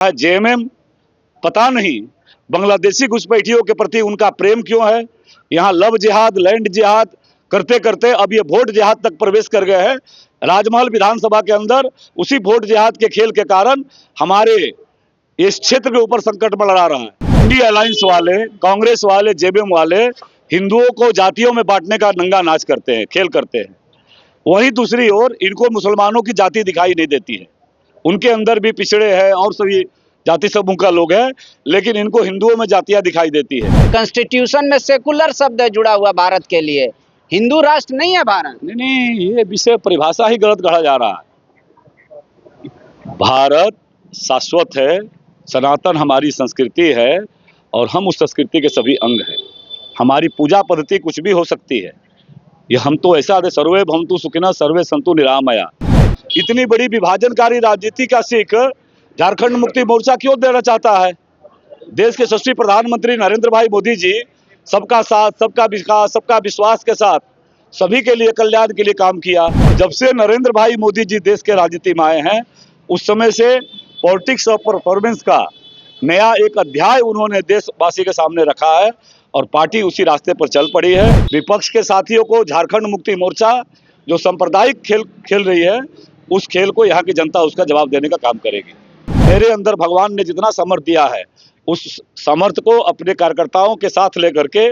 JMM पता नहीं बांग्लादेशी घुसपैठियों के प्रति उनका प्रेम क्यों है। यहाँ लव जिहाद, लैंड जिहाद करते करते अब ये वोट जिहाद तक प्रवेश कर गए हैं। राजमहल विधानसभा के अंदर उसी वोट जिहाद के खेल के कारण हमारे इस क्षेत्र के ऊपर संकट मंडरा रहा है। इंडिया अलायंस वाले, कांग्रेस वाले, जेएमएम वाले हिंदुओं को जातियों में बांटने का नंगा नाच करते हैं, खेल करते हैं। वहीं दूसरी ओर इनको मुसलमानों की जाति दिखाई नहीं देती है। उनके अंदर भी पिछड़े हैं और सभी जाति समूह का लोग है, लेकिन इनको हिंदुओं में जातियां दिखाई देती है। कॉन्स्टिट्यूशन में सेकुलर शब्द है जुड़ा हुआ भारत के लिए, हिंदू राष्ट्र नहीं है भारत। नहीं, ये विषय परिभाषा ही गलत गढ़ा जा रहा है। भारत शाश्वत है, सनातन हमारी संस्कृति है और हम उस संस्कृति के सभी अंग हैं। हमारी पूजा पद्धति कुछ भी हो सकती है। ये हम तो ऐसा दे सर्वे भवन्तु सुखिनः सर्वे सन्तु निरामया। इतनी बड़ी विभाजनकारी राजनीति का सीख झारखंड मुक्ति मोर्चा क्यों देना चाहता है। देश के यशस्वी प्रधानमंत्री नरेंद्र भाई मोदी जी सबका साथ, सबका विकास, सबका विश्वास के साथ सभी के लिए कल्याण के लिए काम किया। जब से नरेंद्र भाई मोदी जी देश के राजनीति में आए हैं, उस समय से पॉलिटिक्स ऑफ परफॉर्मेंस का नया एक अध्याय उन्होंने देशवासी के सामने रखा है और पार्टी उसी रास्ते पर चल पड़ी है। विपक्ष के साथियों को झारखंड मुक्ति मोर्चा जो सांप्रदायिक खेल खेल रही है, उस खेल को यहाँ की जनता उसका जवाब देने का काम करेगी। मेरे अंदर भगवान ने जितना सामर्थ्य दिया है, उस सामर्थ्य को अपने कार्यकर्ताओं के साथ लेकर के,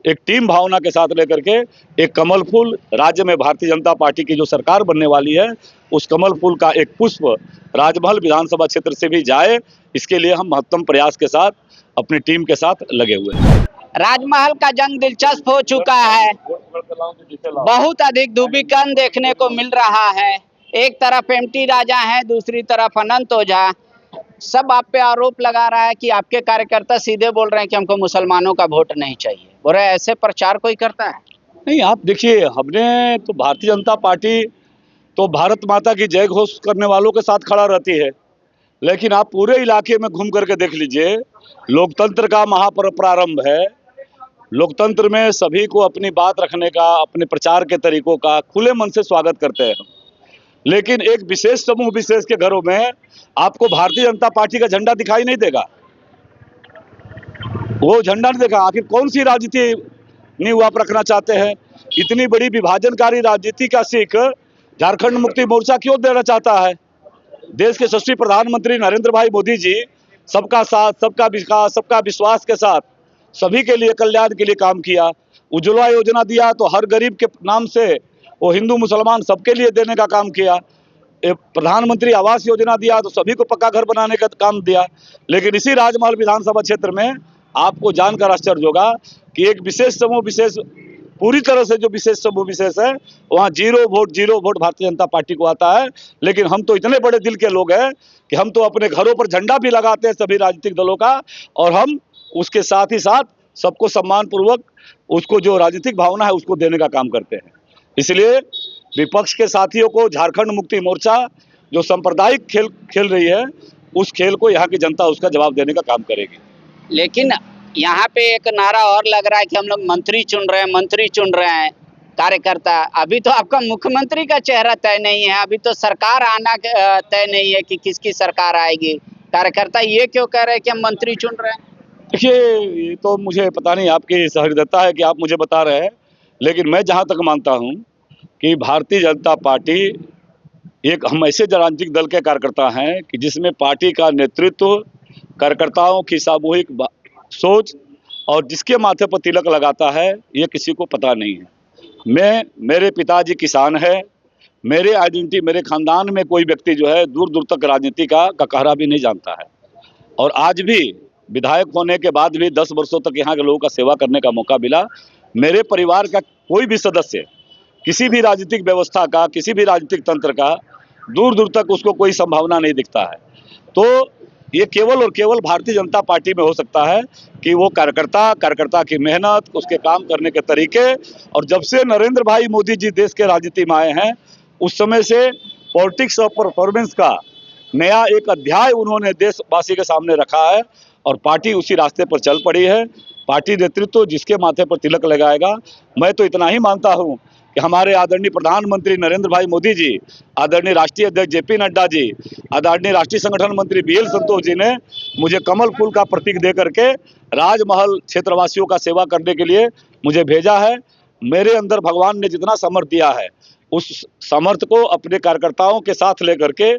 एक टीम भावना के साथ लेकर के, एक कमल फूल राज्य में भारतीय जनता पार्टी की जो सरकार बनने वाली है, उस कमल फूल का एक पुष्प राजमहल विधानसभा क्षेत्र से भी जाए, इसके लिए हम महत्तम प्रयास के साथ अपनी टीम के साथ लगे हुए हैं। राजमहल का जंग दिलचस्प हो चुका है, बहुत अधिक ध्रुवीकरण देखने को मिल रहा है। एक तरफ एमटी राजा है, दूसरी तरफ अनंत ओझा। सब आप पे आरोप लगा रहा है कि आपके कार्यकर्ता सीधे बोल रहे हैं कि हमको मुसलमानों का वोट नहीं चाहिए। बोल रहे ऐसे प्रचार कोई करता है? नहीं, आप देखिए, हमने तो भारतीय जनता पार्टी तो भारत माता की जय घोष करने वालों के साथ खड़ा रहती है, लेकिन आप पूरे इलाके में घूम करके देख लीजिए, लोकतंत्र का महापर्व प्रारंभ है। लोकतंत्र में सभी को अपनी बात रखने का, अपने प्रचार के तरीकों का खुले मन से स्वागत करते हैं, लेकिन एक विशेष समूह विशेष के घरों में आपको भारतीय जनता पार्टी का झंडा दिखाई नहीं देगा। वो झंडा नहीं देगा। आखिर कौन सी राजनीति नींव आप रखना चाहते हैं। इतनी बड़ी विभाजनकारी राजनीति का सीख झारखंड मुक्ति मोर्चा क्यों देना चाहता है। देश के यशस्वी प्रधानमंत्री नरेंद्र भाई मोदी जी सबका साथ, सबका विकास, सबका विश्वास के साथ सभी के लिए कल्याण के लिए काम किया। उज्ज्वला योजना दिया तो हर गरीब के नाम से वो हिंदू मुसलमान सबके लिए देने का काम किया। प्रधानमंत्री आवास योजना दिया तो सभी को पक्का घर बनाने का काम दिया। लेकिन इसी राजमहल विधानसभा क्षेत्र में आपको जानकर आश्चर्य होगा कि एक विशेष समूह विशेष, पूरी तरह से जो विशेष समूह विशेष है, वहाँ zero vote Bharatiya Janata party को आता है। लेकिन हम तो इतने बड़े दिल के लोग हैं कि हम तो अपने घरों पर झंडा भी लगाते हैं सभी राजनीतिक दलों का, और हम उसके साथ ही साथ सबको सम्मान पूर्वक उसको जो राजनीतिक भावना है उसको देने का काम करते हैं। इसलिए विपक्ष के साथियों को झारखंड मुक्ति मोर्चा जो सांप्रदायिक खेल खेल रही है, उस खेल को यहाँ की जनता उसका जवाब देने का काम करेगी। लेकिन यहाँ पे एक नारा और लग रहा है कि हम लोग मंत्री चुन रहे हैं कार्यकर्ता। अभी तो आपका मुख्यमंत्री का चेहरा तय नहीं है, अभी तो सरकार आना तय नहीं है कि किसकी सरकार आएगी। कार्यकर्ता ये क्यों कह रहे हैं कि हम मंत्री चुन रहे हैं? देखिए, ये तो मुझे पता नहीं आपकी सहृदयता है कि आप मुझे बता रहे हैं, लेकिन मैं जहाँ तक मानता हूँ कि भारतीय जनता पार्टी एक हम ऐसे राजनीतिक दल के कार्यकर्ता हैं कि जिसमें पार्टी का नेतृत्व, कार्यकर्ताओं की सामूहिक सोच और जिसके माथे पर तिलक लगाता है, ये किसी को पता नहीं है। मेरे पिताजी किसान है, मेरे आइडेंटिटी, मेरे खानदान में कोई व्यक्ति जो है दूर दूर तक राजनीति का कहरा भी नहीं जानता है। और आज भी विधायक होने के बाद भी 10 वर्षों तक यहाँ के लोगों का सेवा करने का मौका मिला। मेरे परिवार का कोई भी सदस्य किसी भी राजनीतिक व्यवस्था का, किसी भी राजनीतिक तंत्र का दूर दूर तक उसको कोई संभावना नहीं दिखता है। तो ये केवल और केवल भारतीय जनता पार्टी में हो सकता है कि वो कार्यकर्ता की मेहनत, उसके काम करने के तरीके, और जब से नरेंद्र भाई मोदी जी देश के राजनीति में आए हैं, उस समय से पॉलिटिक्स ऑफ परफॉर्मेंस का नया एक अध्याय उन्होंने देशवासी के सामने रखा है और पार्टी उसी रास्ते पर चल पड़ी है। पार्टी नेतृत्व जिसके माथे पर तिलक लगाएगा। मैं तो इतना ही मानता हूँ कि हमारे आदरणीय प्रधानमंत्री नरेंद्र भाई मोदी जी, आदरणीय राष्ट्रीय अध्यक्ष जेपी नड्डा जी, आदरणीय राष्ट्रीय संगठन मंत्री बीएल संतोष जी ने मुझे कमल फूल का प्रतीक दे करके राजमहल क्षेत्रवासियों का सेवा करने के लिए मुझे भेजा है। मेरे अंदर भगवान ने जितना सामर्थ्य दिया है, उस सामर्थ्य को अपने कार्यकर्ताओं के साथ लेकर के,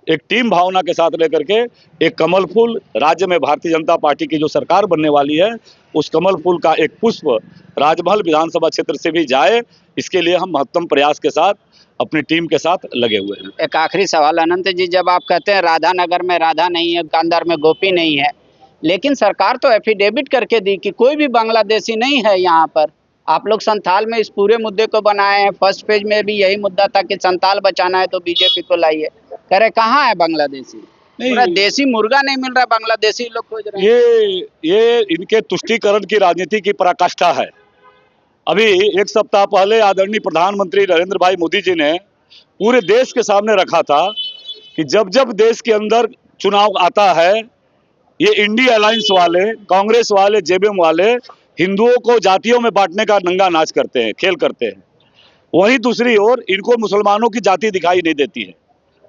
एक टीम भावना के साथ लेकर के, एक कमल फूल, राज्य में भारतीय जनता पार्टी की जो सरकार बनने वाली है, उस कमल फूल का एक पुष्प राजमहल विधानसभा क्षेत्र से भी जाए, इसके लिए हम महत्तम प्रयास के साथ अपनी टीम के साथ लगे हुए हैं। एक आखिरी सवाल अनंत जी, जब आप कहते हैं राधानगर में राधा नहीं है, कांदर में गोपी नहीं है, लेकिन सरकार तो एफिडेविट करके दी कि कोई भी बांग्लादेशी नहीं है यहाँ पर। आप लोग संथाल में इस पूरे मुद्दे को बनाए हैं। फर्स्ट पेज में भी यही मुद्दा था कि संथाल बचाना है तो बीजेपी को लाइए। कह रहे कहाँ है बांग्लादेशी? पूरा देसी मुर्गा नहीं मिल रहा, बांग्लादेशी लोग खोज रहे हैं। ये इनके तुष्टीकरण की राजनीति की पराकाष्ठा है। अभी एक सप्ताह पहले आदरणीय प्रधानमंत्री नरेंद्र भाई मोदी जी ने पूरे देश के सामने रखा था कि जब जब देश के अंदर चुनाव आता है, ये इंडिया अलायंस वाले, कांग्रेस वाले, जेबीएम वाले हिंदुओं को जातियों में बांटने का नंगा नाच करते हैं, खेल करते हैं। वहीं दूसरी ओर इनको मुसलमानों की जाति दिखाई नहीं देती है।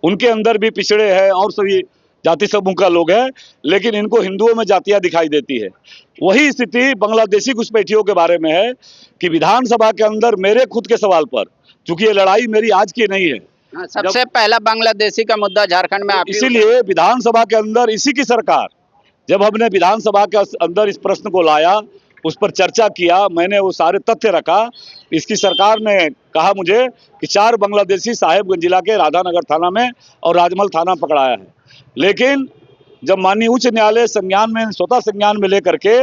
उनके अंदर भी पिछड़े हैं और सभी जाति समूह का लोग हैं, लेकिन इनको हिंदुओं में जातियां दिखाई देती है। वही स्थिति बांग्लादेशी घुसपैठियों के बारे में है कि विधानसभा के अंदर मेरे खुद के सवाल पर, चूंकि ये लड़ाई मेरी आज की नहीं है, सबसे पहला बांग्लादेशी का मुद्दा झारखंड में आप, इसीलिए विधानसभा के अंदर इसी की सरकार, जब हमने विधानसभा के अंदर इस प्रश्न को लाया, उस पर चर्चा किया, मैंने वो सारे तथ्य रखा। इसकी सरकार ने कहा मुझे कि 4 बांग्लादेशी साहेबगंज जिला के राधानगर थाना में और राजमहल थाना पकड़ाया है। लेकिन जब माननीय उच्च न्यायालय स्वतः संज्ञान में लेकर के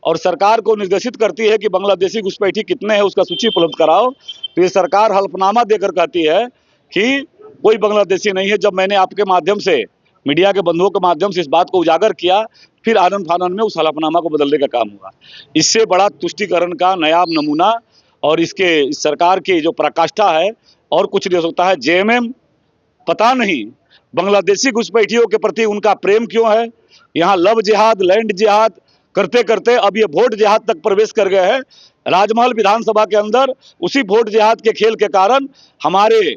और सरकार को निर्देशित करती है कि बांग्लादेशी घुसपैठी कितने हैं उसका सूची उपलब्ध कराओ, तो ये सरकार हल्फनामा देकर कहती है कि कोई बांग्लादेशी नहीं है। जब मैंने आपके माध्यम से, मीडिया के बंधुओं के माध्यम से इस बात को उजागर किया, फिर आनन फानन में उस हलफनामा को बदलने का काम हुआ। इससे बड़ा तुष्टीकरण का नायाब नमूना और इस सरकार की जो पराकाष्ठा है और कुछ नहीं हो सकता है। जेएमएम, पता नहीं बांग्लादेशी घुसपैठियों के प्रति उनका प्रेम क्यों है। यहाँ लव जिहाद, लैंड जिहाद करते करते अब ये वोट जिहाद तक प्रवेश कर गए हैं। राजमहल विधानसभा के अंदर उसी वोट जिहाद के खेल के कारण हमारे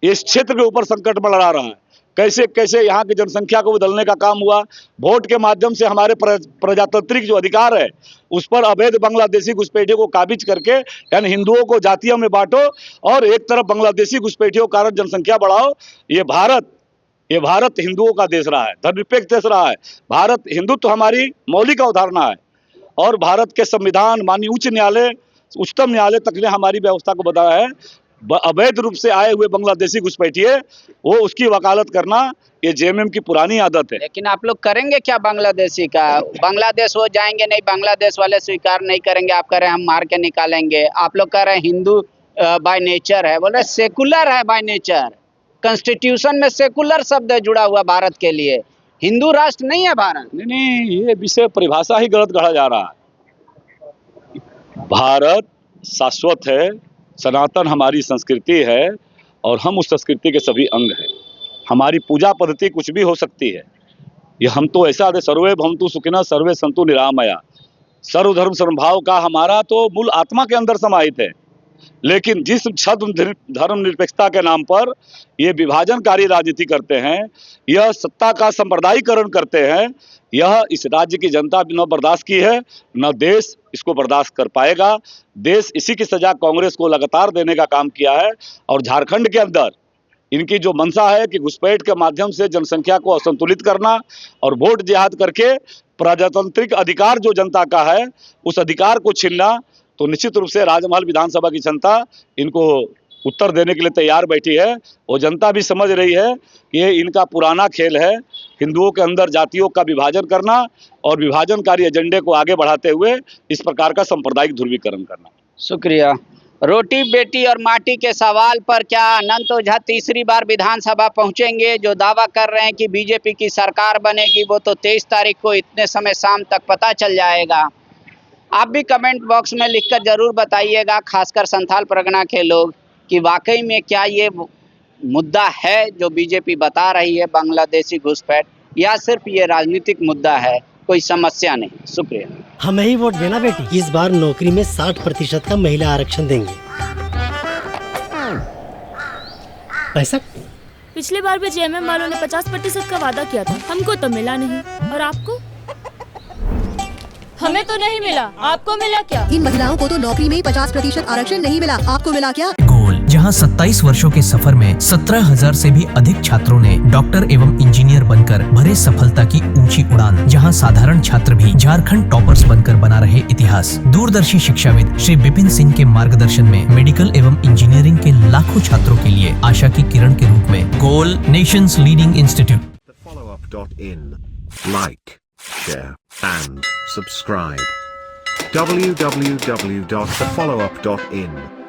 इस क्षेत्र के ऊपर संकट मंडरा रहा है। कैसे कैसे यहाँ की जनसंख्या को बदलने का काम हुआ। वोट के माध्यम से हमारे प्रजातांत्रिक जो अधिकार है उस पर अवैध बांग्लादेशी घुसपैठियों को काबिज करके, यानी हिंदुओं को जातियों में बांटो और एक तरफ बांग्लादेशी घुसपैठियों के कारण जनसंख्या बढ़ाओ। ये भारत हिंदुओं का देश रहा है, धर्मनिरपेक्ष देश रहा है। भारत हिंदुत्व हमारी मौलिक अवधारणा है और भारत के संविधान, माननीय उच्च न्यायालय, उच्चतम न्यायालय तक ने हमारी व्यवस्था को बताया है। अवैध रूप से आए हुए बांग्लादेशी घुसपैठिए, वो उसकी वकालत करना ये जेएमएम की पुरानी आदत है। लेकिन आप लोग करेंगे क्या बांग्लादेशी का? बांग्लादेश वो जाएंगे नहीं, बांग्लादेश वाले स्वीकार नहीं करेंगे। आप कह रहे हैं हम मार के निकालेंगे, आप लोग कह रहे हैं हिंदू बाय नेचर है, बोल रहे सेकुलर है बाय नेचर। कॉन्स्टिट्यूशन में सेकुलर शब्द है जुड़ा हुआ भारत के लिए, हिंदू राष्ट्र नहीं है भारत। नहीं, ये विषय परिभाषा ही गलत गढ़ा जा रहा है। भारत शाश्वत है, सनातन हमारी संस्कृति है और हम उस संस्कृति के सभी अंग हैं। हमारी पूजा पद्धति कुछ भी हो सकती है। ये हम तो ऐसा दे सर्वे भवन्तु सुखिनः सर्वे सन्तु निरामया, सर्वधर्म समभाव का हमारा तो मूल आत्मा के अंदर समाहित है। लेकिन जिस धर्म निरपेक्षता के नाम पर ये विभाजनकारी राजनीति करते हैं, यह सत्ता का सांप्रदायिकरण करते हैं, यह इस राज्य की जनता न बर्दाश्त की है, न देश इसको बर्दाश्त कर पाएगा। देश इसी की सजा कांग्रेस को लगातार देने का काम किया है और झारखंड के अंदर इनकी जो मंशा है कि घुसपैठ के माध्यम से जनसंख्या को असंतुलित करना और वोट जिहाद करके प्रजातांत्रिक अधिकार जो जनता का है उस अधिकार को छीनना, तो निश्चित रूप से राजमहल विधानसभा की जनता इनको उत्तर देने के लिए तैयार बैठी है। वो जनता भी समझ रही है कि ये इनका पुराना खेल है, हिंदुओं के अंदर जातियों का विभाजन करना और विभाजनकारी एजेंडे को आगे बढ़ाते हुए इस प्रकार का सांप्रदायिक ध्रुवीकरण करना। शुक्रिया। रोटी बेटी और माटी के सवाल पर क्या अनंत ओझा तीसरी बार विधानसभा पहुंचेंगे? जो दावा कर रहे हैं कि बीजेपी की सरकार बनेगी वो तो 23 तारीख को इतने समय शाम तक पता चल जाएगा। आप भी कमेंट बॉक्स में लिखकर जरूर बताइएगा, खासकर संथाल परगना के लोग, कि वाकई में क्या ये मुद्दा है जो बीजेपी बता रही है बांग्लादेशी घुसपैठ, या सिर्फ ये राजनीतिक मुद्दा है, कोई समस्या नहीं। शुक्रिया। हमें ही वोट देना बेटी, इस बार नौकरी में 60% का महिला आरक्षण देंगे। पैसा? पिछली बार भी जेएमएम वालों ने 50% का वादा किया था, हमको तो मिला नहीं। और आपको? हमें तो नहीं मिला, आपको मिला क्या? इन महिलाओं को तो नौकरी में 50% आरक्षण नहीं मिला, आपको मिला क्या? गोल, जहां 27 वर्षों के सफर में 17,000 से भी अधिक छात्रों ने डॉक्टर एवं इंजीनियर बनकर भरे सफलता की ऊंची उड़ान, जहां साधारण छात्र भी झारखंड टॉपर्स बनकर बना रहे इतिहास। दूरदर्शी शिक्षाविद श्री विपिन सिंह के मार्गदर्शन में मेडिकल एवं इंजीनियरिंग के लाखों छात्रों के लिए आशा की किरण के रूप में गोल, nations leading institute. thefollowup.in. Like, share, and subscribe. www.thefollowup.in